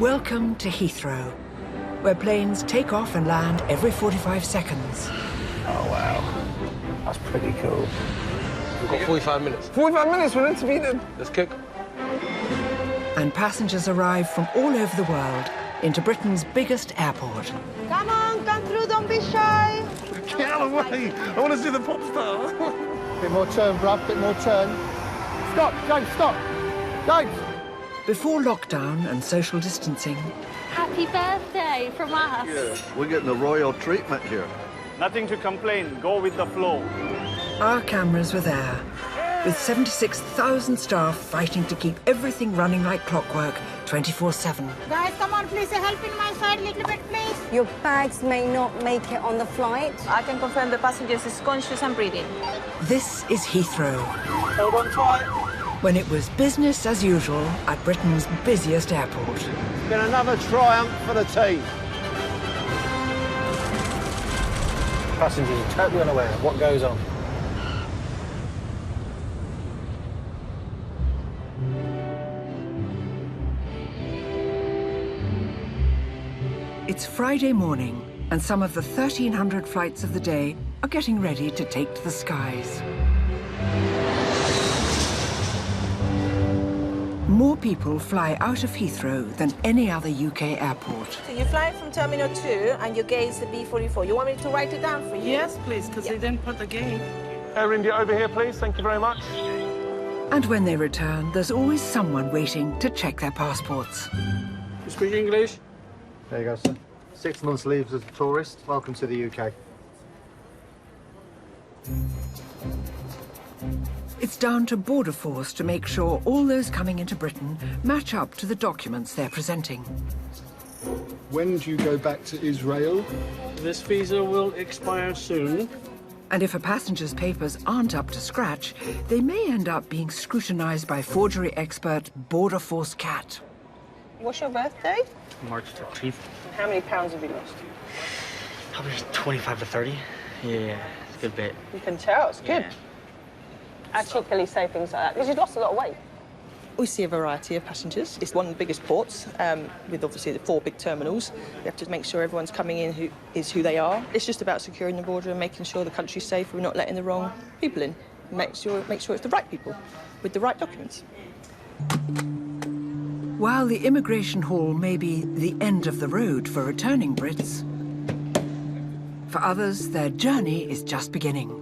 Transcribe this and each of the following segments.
Welcome to Heathrow, where planes take off and land every 45 seconds. Oh, wow. That's pretty cool. We've got 45 minutes. 45 minutes for an interview then? Let's kick. And passengers arrive from all over the world into Britain's biggest airport. Come on, come through, don't be shy. Get out of the way. I want to see the pop star. Bit more turn, bruv, bit more turn. Stop, James, stop. James! Before lockdown and social distancing, Happy birthday from us. Yeah, we're getting the royal treatment here. Nothing to complain. Go with the flow. our cameras were there, with 76,000 staff fighting to keep everything running like clockwork 24/7. Guys, come on, please, help in my side a little bit, please. Your bags may not make it on the flight. I can confirm the passengers is conscious and breathing. This is Heathrow, Hold on tight. when it was business as usual at Britain's busiest airport. It's been another triumph for the team. Passengers are totally unaware of what goes on. It's Friday morning, and some of the 1,300 flights of the day are getting ready to take to the skies. More people fly out of Heathrow than any other UK airport. So you fly from Terminal 2 and your gate is the B44. You want me to write it down for you? Yes, please, because they didn't put the gate. Air India over here, please. Thank you very much. And when they return, there's always someone waiting to check their passports. You speak English? There you go, sir. 6 months leave as a tourist. Welcome to the UK. It's down to Border Force to make sure all those coming into Britain match up to the documents they're presenting. When do you go back to Israel? This visa will expire soon. And if a passenger's papers aren't up to scratch, they may end up being scrutinized by forgery expert Border Force Cat. What's your birthday? March 13th. How many pounds have you lost? Probably 25 to 30. Yeah, it's a good bit. You can tell, it's good. Yeah. I cheekily say things like that because you've lost a lot of weight. We see a variety of passengers. It's one of the biggest ports, with obviously the 4 big terminals. We have to make sure everyone's coming in who is who they are. It's just about securing the border and making sure the country's safe. We're not letting the wrong people in. Make sure it's the right people with the right documents. While the immigration hall may be the end of the road for returning Brits, for others, their journey is just beginning.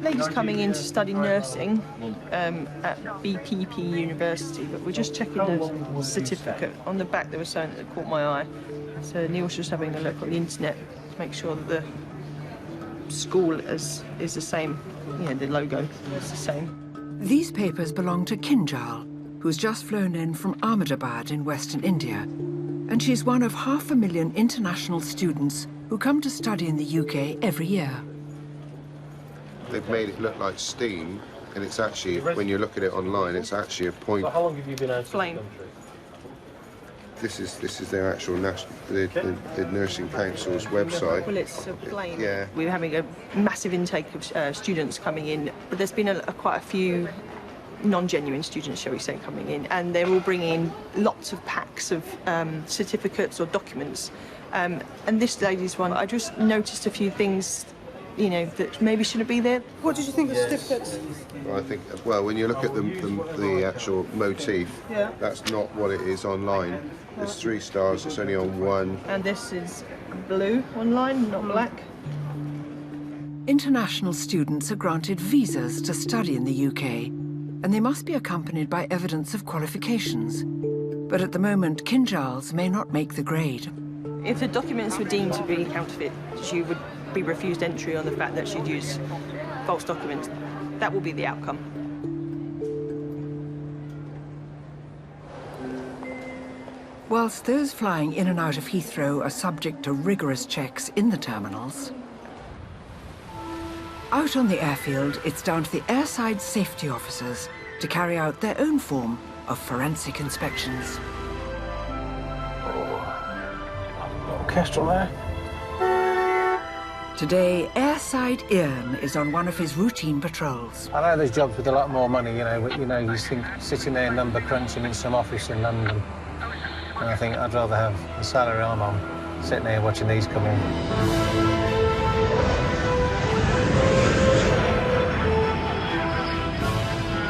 Ladies coming in to study nursing at BPP University, but we're just checking the certificate. On the back there was something that caught my eye. So Neil's just having a look on the internet to make sure that the school is the same, the logo is the same. These papers belong to Kinjal, who's just flown in from Ahmedabad in Western India. And she's one of 500,000 international students who come to study in the UK every year. They've made it look like steam, and it's actually, when you look at it online, it's actually a point. So how long have you been out of the Flame. country? This is their actual the Nursing Council's website. Well, it's a flame. Yeah. We're having a massive intake of students coming in, but there's been quite a few non-genuine students, shall we say, coming in, and they're all bringing lots of packs of certificates or documents. And this lady's one, I just noticed a few things, that maybe shouldn't be there. What did you think of certificates? Well, I think, when you look at the actual motif, that's not what it is online. There's 3 stars, it's only on 1. And this is blue online, not black. International students are granted visas to study in the UK, and they must be accompanied by evidence of qualifications. But at the moment, Kinjals may not make the grade. If the documents were deemed to be counterfeit, she would be refused entry on the fact that she'd used false documents. That will be the outcome. Whilst those flying in and out of Heathrow are subject to rigorous checks in the terminals, out on the airfield, it's down to the airside safety officers to carry out their own form of forensic inspections. Orchestral there. Today, Airside Ian is on one of his routine patrols. I know there's jobs with a lot more money, you know, but, you know, you think sitting there number crunching in some office in London, and I think I'd rather have the salary I'm on, sitting there watching these come in.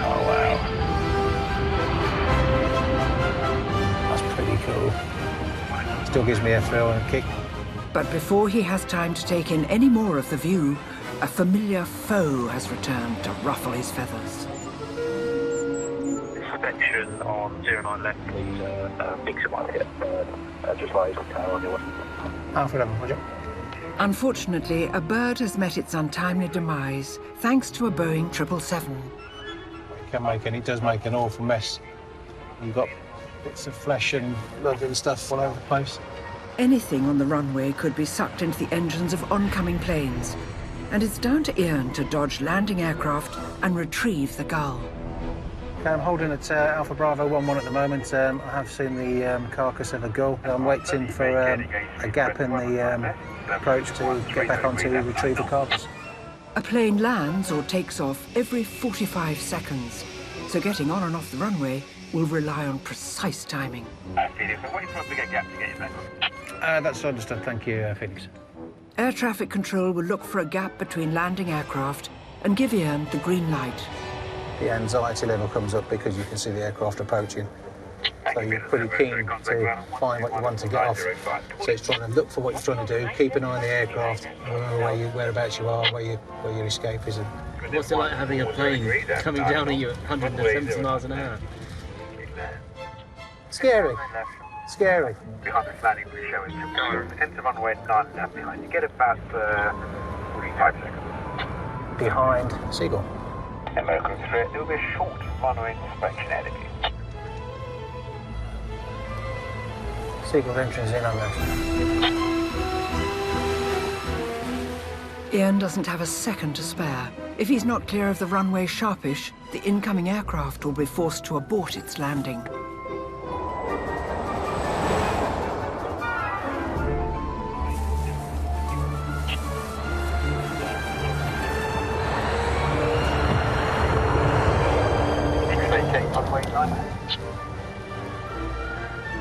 Oh, wow. That's pretty cool. Still gives me a thrill and a kick. But before he has time to take in any more of the view, a familiar foe has returned to ruffle his feathers. Inspection on 09 left, please. Fix it might hit. Just raise the tail on your way. Alpha 11, Roger. Unfortunately, a bird has met its untimely demise thanks to a Boeing 777. It does make an awful mess. You've got bits of flesh and blood and stuff all over the place. Anything on the runway could be sucked into the engines of oncoming planes, and it's down to Ian to dodge landing aircraft and retrieve the gull. Okay, I'm holding at Alpha Bravo 11 at the moment. I have seen the carcass of a gull. I'm waiting for a gap in the approach to get back onto retrieve the carcass. A plane lands or takes off every 45 seconds, so getting on and off the runway will rely on precise timing. Phoenix, I'm waiting for a bigger gap to get you back. That's understood, thank you, Phoenix. Air traffic control will look for a gap between landing aircraft and give Ian the green light. The anxiety level comes up because you can see the aircraft approaching. So you're pretty keen to find what you want to get off. So it's trying to look for what you're trying to do, keep an eye on the aircraft, whereabouts you are, where your escape is. What's it like having a plane coming down at you at 170 miles an hour? Scary. Scary. Behind this landing, please show us. Enter runway 9 left behind. You get about 45 seconds. Behind Seagull. American straight. There will be a short runway inspection ahead of you. Seagull entrance in on left. Ian doesn't have a second to spare. If he's not clear of the runway sharpish, the incoming aircraft will be forced to abort its landing.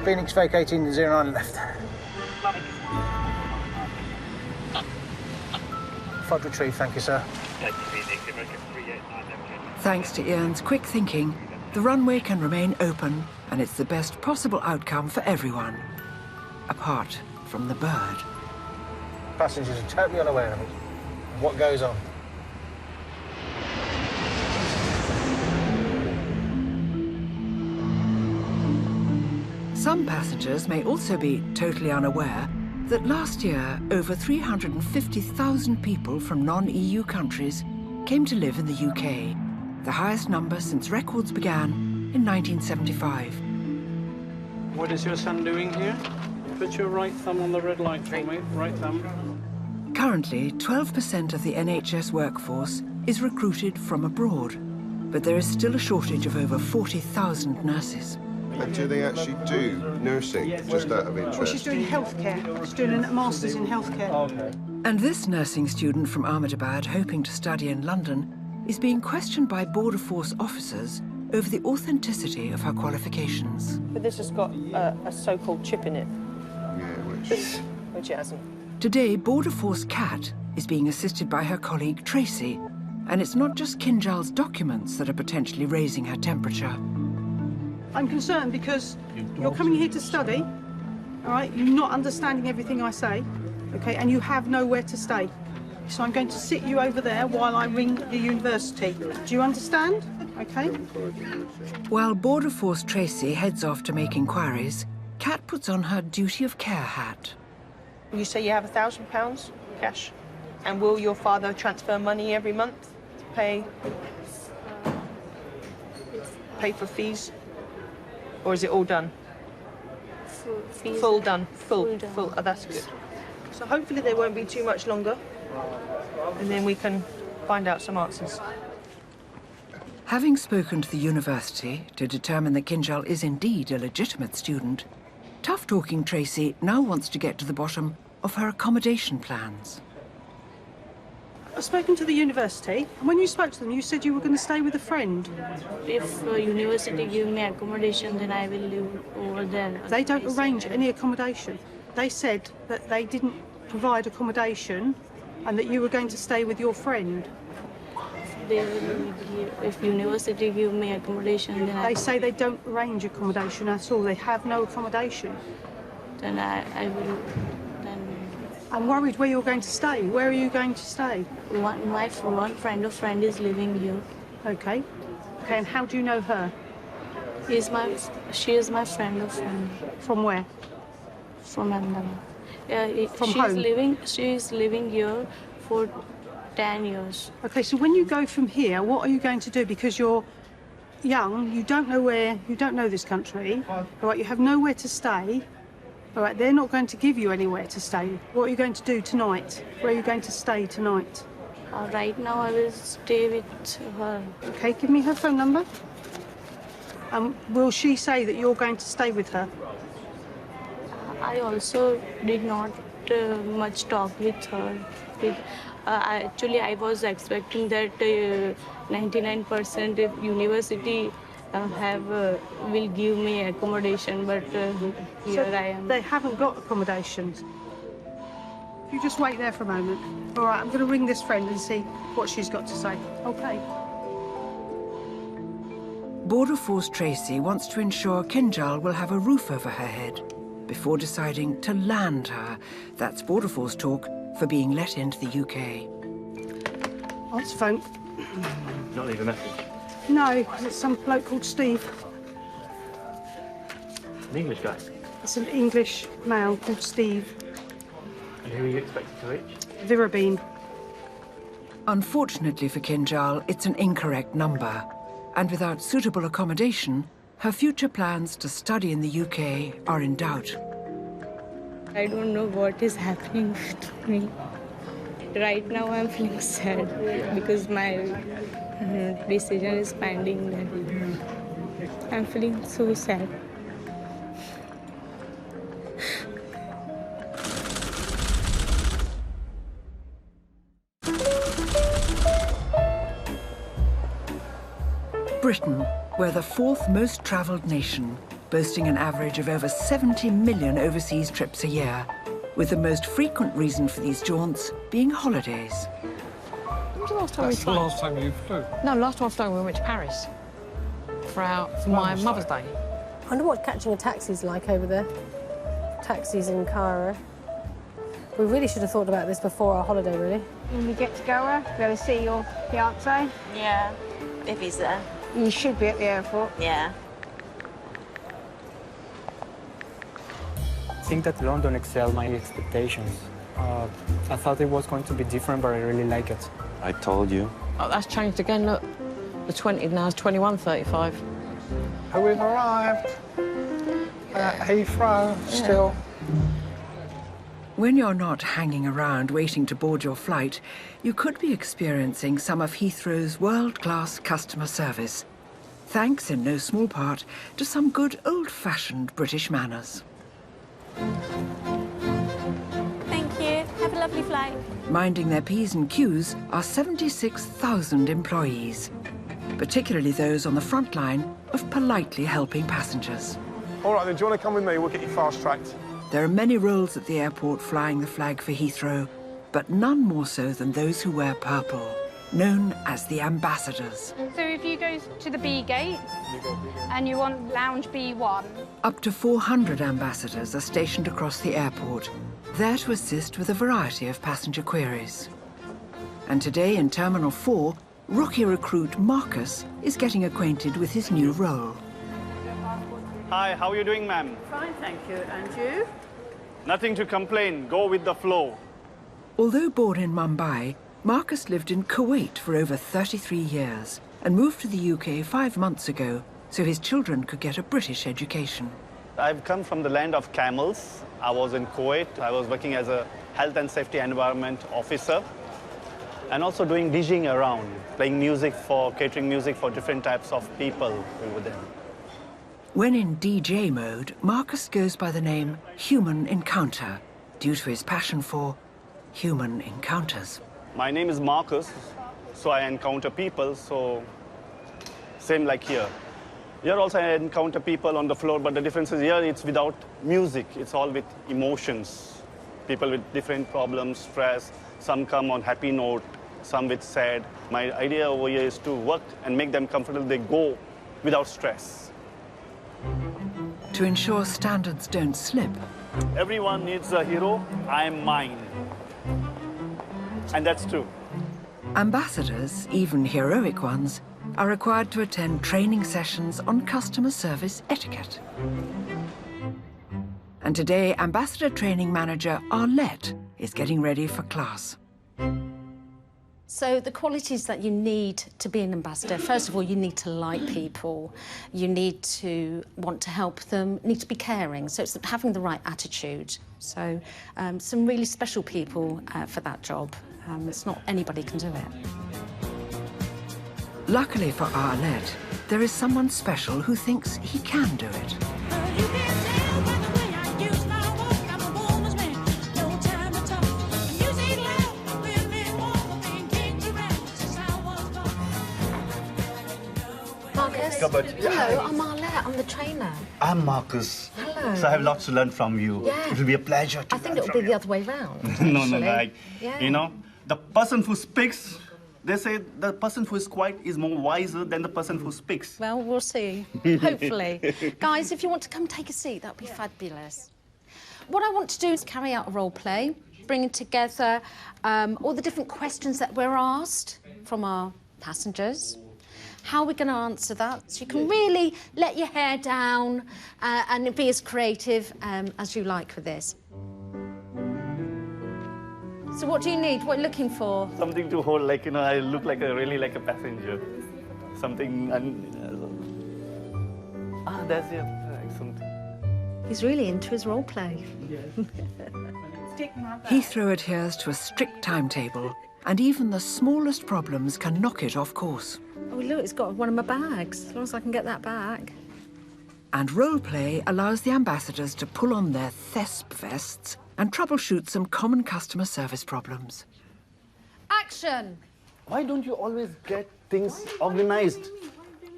Phoenix vacating 09 left. Fod retrieve, thank you, sir. Thanks to Ian's quick thinking, the runway can remain open, and it's the best possible outcome for everyone, apart from the bird. Passengers are totally unaware of it. What goes on? Some passengers may also be totally unaware that last year, over 350,000 people from non-EU countries came to live in the UK, the highest number since records began in 1975. What is your son doing here? Put your right thumb on the red light for me. Right thumb. Currently, 12% of the NHS workforce is recruited from abroad, but there is still a shortage of over 40,000 nurses. And do they actually do nursing, just out of interest? Well, she's doing healthcare. She's doing a master's in healthcare. Okay. And this nursing student from Ahmedabad, hoping to study in London, is being questioned by Border Force officers over the authenticity of her qualifications. But this has got a so-called chip in it. Yeah, which it hasn't. Today, Border Force Kat is being assisted by her colleague Tracy, and it's not just Kinjal's documents that are potentially raising her temperature. I'm concerned because you're coming here to study, all right? You're not understanding everything I say, okay? And you have nowhere to stay. So I'm going to sit you over there while I ring the university. Do you understand? Okay? While Border Force Tracy heads off to make inquiries, Kat puts on her duty of care hat. You say you have £1,000 cash, and will your father transfer money every month to pay for fees? Or is it all done? Full done. Full. Oh, that's good. So hopefully there won't be too much longer, and then we can find out some answers. Having spoken to the university to determine that Kinjal is indeed a legitimate student, tough-talking Tracy now wants to get to the bottom of her accommodation plans. I've spoken to the university, and when you spoke to them, you said you were going to stay with a friend. If university give me accommodation, then I will live over there. They don't arrange any accommodation. They said that they didn't provide accommodation and that you were going to stay with your friend. They will give, if university give me accommodation, then They say they don't arrange accommodation at all. They have no accommodation. Then I will. Then I'm worried where you're going to stay. Where are you going to stay? one friend is living here. Okay. Okay, and how do you know her? She is my friend of friend. From where? From Ahmedabad. From home? She is living here for 10 years. Okay, so when you go from here, what are you going to do? Because you're young, you don't know this country, all right, you have nowhere to stay, all right, they're not going to give you anywhere to stay. What are you going to do tonight? Where are you going to stay tonight? Right now I will stay with her. Okay, give me her phone number. Will she say that you're going to stay with her? I also did not much talk with her. Actually, I was expecting that 99% of university will give me accommodation, but here I am. They haven't got accommodations. You just wait there for a moment. All right, I'm going to ring this friend and see what she's got to say. Okay. Border Force Tracy wants to ensure Kinjal will have a roof over her head before deciding to land her. That's Border Force talk for being let into the UK. Answer phone. Not leave a message. No, because it's some bloke called Steve. An English guy? It's an English male called Steve. And who are you expected to reach? Virabeen. Unfortunately for Kinjal, it's an incorrect number. And without suitable accommodation, her future plans to study in the UK are in doubt. I don't know what is happening to me. Right now I'm feeling sad because my decision is pending. I'm feeling so sad. Britain, we're the fourth most travelled nation, boasting an average of over 70 million overseas trips a year, with the most frequent reason for these jaunts being holidays. When was the last time we flew? That's the last time you flew? No, last time I flew, we went to Paris for my Mother's Day. I wonder what catching a taxi's like over there. Taxis in Cairo. We really should have thought about this before our holiday, really. When we get to Goa, go see your fiancé. Yeah, if he's there. You should be at the airport. Yeah. I think that London excelled my expectations. I thought it was going to be different, but I really like it. I told you. Oh, that's changed again, look. The 20 now is 21.35. We've arrived at Heathrow still. When you're not hanging around waiting to board your flight, you could be experiencing some of Heathrow's world-class customer service, thanks in no small part to some good old-fashioned British manners. Thank you. Have a lovely flight. Minding their P's and Q's are 76,000 employees, particularly those on the front line of politely helping passengers. All right, then, do you want to come with me? We'll get you fast-tracked. There are many roles at the airport flying the flag for Heathrow, but none more so than those who wear purple, known as the ambassadors. So if you go to the B gate and you want lounge B1. Up to 400 ambassadors are stationed across the airport, there to assist with a variety of passenger queries. And today in Terminal 4, rookie recruit Marcus is getting acquainted with his new role. Hi, how are you doing, ma'am? Fine, thank you. And you? Nothing to complain. Go with the flow. Although born in Mumbai, Marcus lived in Kuwait for over 33 years and moved to the UK 5 months ago so his children could get a British education. I've come from the land of camels. I was in Kuwait. I was working as a health and safety environment officer and also doing DJing around, playing music catering music for different types of people over there. When in DJ mode, Marcus goes by the name Human Encounter, due to his passion for human encounters. My name is Marcus, so I encounter people, so same like here. Here also I encounter people on the floor, but the difference is here it's without music, it's all with emotions. People with different problems, stress, some come on happy note, some with sad. My idea over here is to work and make them comfortable, they go without stress. To ensure standards don't slip. Everyone needs a hero, I am mine. And that's true. Ambassadors, even heroic ones, are required to attend training sessions on customer service etiquette. And today, Ambassador Training Manager Arlette is getting ready for class. So the qualities that you need to be an ambassador, first of all, you need to like people, you need to want to help them, need to be caring, so it's having the right attitude. So some really special people for that job. It's not anybody can do it. Luckily for Arlette, there is someone special who thinks he can do it. Marcus, hello, I'm Arlette, I'm the trainer. I'm Marcus. Hello. So I have lots to learn from you. Yeah. It will be a pleasure to I think it'll be the other way round. No, Yeah. you know, the person who speaks, they say the person who is quiet is more wiser than the person who speaks. Well, we'll see, hopefully. Guys, if you want to come take a seat, that would be fabulous. What I want to do is carry out a role play, bringing together all the different questions that we're asked from our passengers. How are we going to answer that? So you can really let your hair down and be as creative as you like with this. So what do you need? What are you looking for? Something to hold, like, you know, I look like really like a passenger. Something, that's it. Something. He's really into his role play. Heathrow adheres to a strict timetable, and even the smallest problems can knock it off course. Oh, look, it's got one of my bags, as long as I can get that back. And role play allows the ambassadors to pull on their thesp vests and troubleshoot some common customer service problems. Action! Why don't you always get things organized?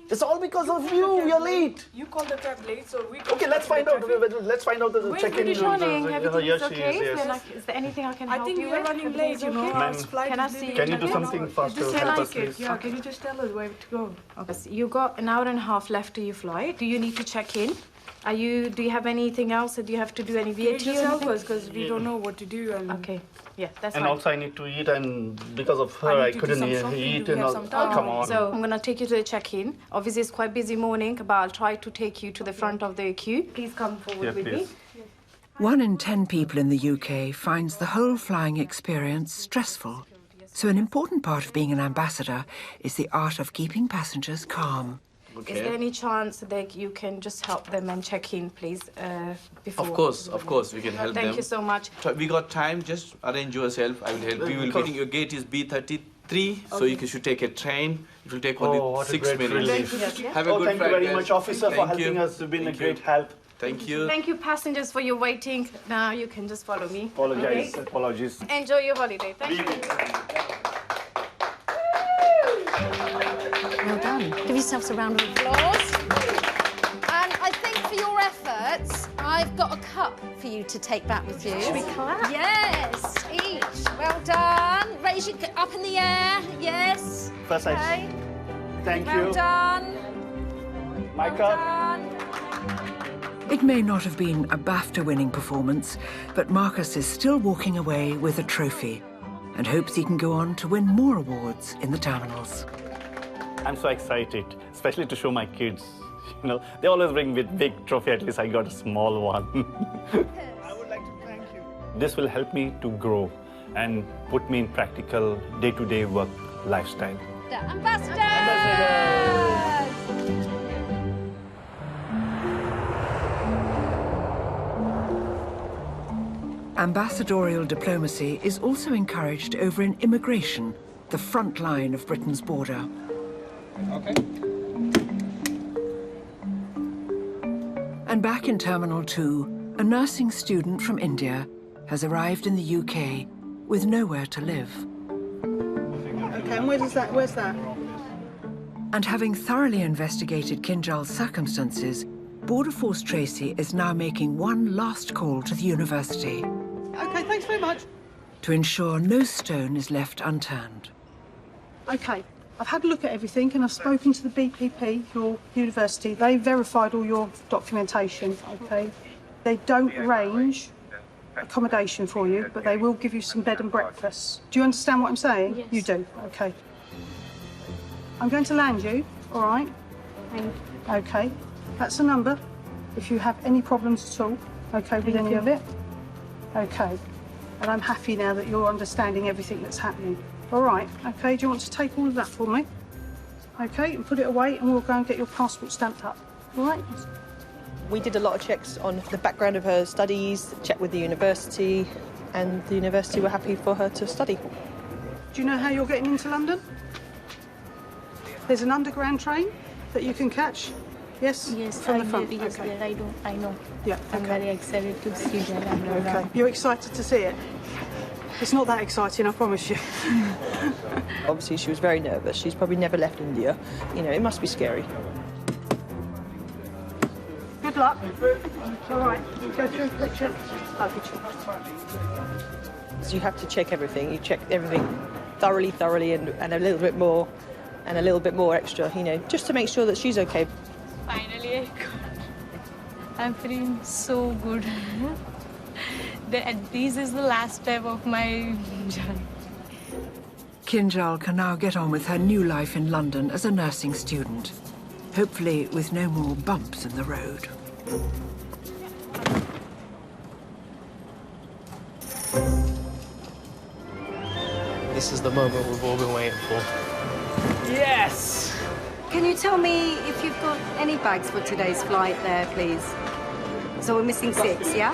It's all because of you. We are late. You called the cab late, so we. Okay, let's find out. Let's find out the check-in. Good morning. Everything Yes, is okay? yes. Is there anything I can help you with? I think we're running late, you know. Can I see? Can you do something faster? Help us, please. Yeah, can you just tell us where to go? Okay. You got an hour and a half left to your flight. Do you need to check in? Do you have anything else? Do you have to do any VAT? Just help us, because we don't know what to do. And okay. Yeah, that's and fine. also I need to eat, and because of her I couldn't eat. And come on. So I'm gonna take you to the check-in. Obviously it's quite busy morning, but I'll try to take you to the front of the queue. Please come forward with me. 1 in 10 people in the UK finds the whole flying experience stressful. So an important part of being an ambassador is the art of keeping passengers calm. Okay. Is there any chance that you can just help them and check in, please, before? Of course, we can help them. Thank you so much. We got time, just arrange yourself. I will help you. I think your gate is B33, so you should take a train. It will take only 6 minutes. Have a good thank you very much, officer, for helping us. You've been a great help. Thank you. Thank you, passengers, for your waiting. Now you can just follow me. Apologize. Okay? Apologies. Enjoy your holiday. Thank you. Well done. Give yourselves a round of applause. And I think for your efforts, I've got a cup for you to take back with you. Should we clap? Yes, each. Well done. Raise your up in the air. Yes. First, okay. Thank well you. Done. My cup. It may not have been a BAFTA-winning performance, but Marcus is still walking away with a trophy and hopes he can go on to win more awards in the terminals. I'm so excited, especially to show my kids. You know, they always bring with big trophy. At least I got a small one. I would like to thank you. This will help me to grow and put me in practical day-to-day work lifestyle. The ambassadors! Ambassadorial diplomacy is also encouraged over in immigration, the front line of Britain's border. Okay. And back in Terminal 2, a nursing student from India has arrived in the UK with nowhere to live. Okay, and where's that? And having thoroughly investigated Kinjal's circumstances, Border Force Tracy is now making one last call to the university Okay, thanks very much. to ensure no stone is left unturned. Okay, I've had a look at everything and I've spoken to the BPP, your university. They verified all your documentation, okay? They don't arrange accommodation for you, but they will give you some bed and breakfast. Do you understand what I'm saying? Yes. You do, okay. I'm going to land you, all right? Okay, that's the number. If you have any problems at all, okay, with any of it, okay. And I'm happy now that you're understanding everything that's happening. All right, okay, do you want to take all of that for me? Okay, and put it away and we'll go and get your passport stamped up, all right? We did a lot of checks on the background of her studies, checked with the university, and the university were happy for her to study. Do you know how you're getting into London? There's an underground train that you can catch. Yes? Yes, from the front. Yes, Okay. I know. Yeah, I'm very excited to see that. Okay. You're excited to see it? It's not that exciting, I promise you. Obviously, she was very nervous. She's probably never left India. You know, it must be scary. Good luck. All right, go through the picture. So you have to check everything. You check everything thoroughly, and a little bit more, and a little bit more extra, you know, just to make sure that she's okay. Finally, I got. I'm feeling so good. This is the last step of my journey. Kinjal can now get on with her new life in London as a nursing student, hopefully with no more bumps in the road. This is the moment we've all been waiting for. Yes! Can you tell me if you've got any bags for today's flight there, please? So we're missing 6, yeah?